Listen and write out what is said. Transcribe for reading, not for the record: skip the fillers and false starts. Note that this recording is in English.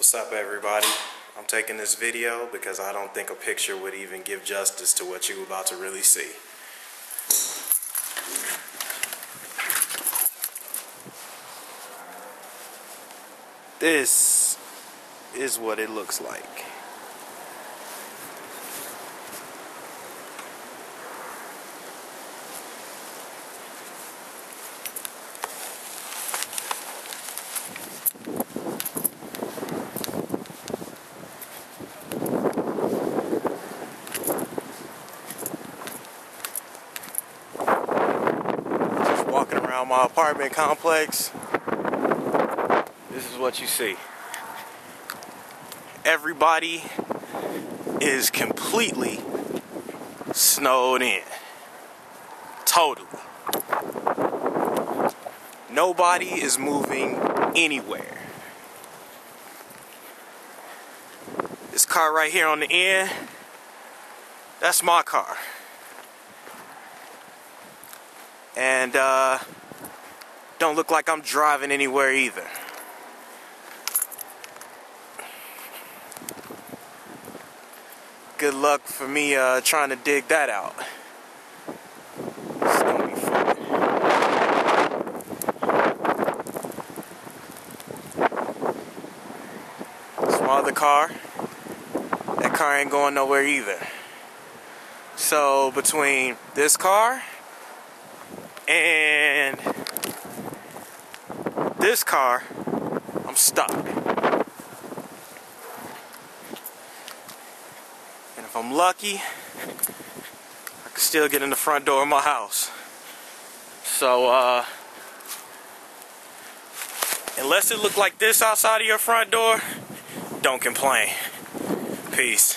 What's up, everybody? I'm taking this video because I don't think a picture would even give justice to what you're about to really see. This is what it looks like. Walking around my apartment complex, this is what you see. Everybody is completely snowed in. Totally. Nobody is moving anywhere. This car right here on the end, that's my car. And don't look like I'm driving anywhere either. Good luck for me trying to dig that out. It's gonna be fun. This my other car. That car ain't going nowhere either. So between this car and this car, I'm stuck. And if I'm lucky, I can still get in the front door of my house. So, unless it look like this outside of your front door, don't complain. Peace.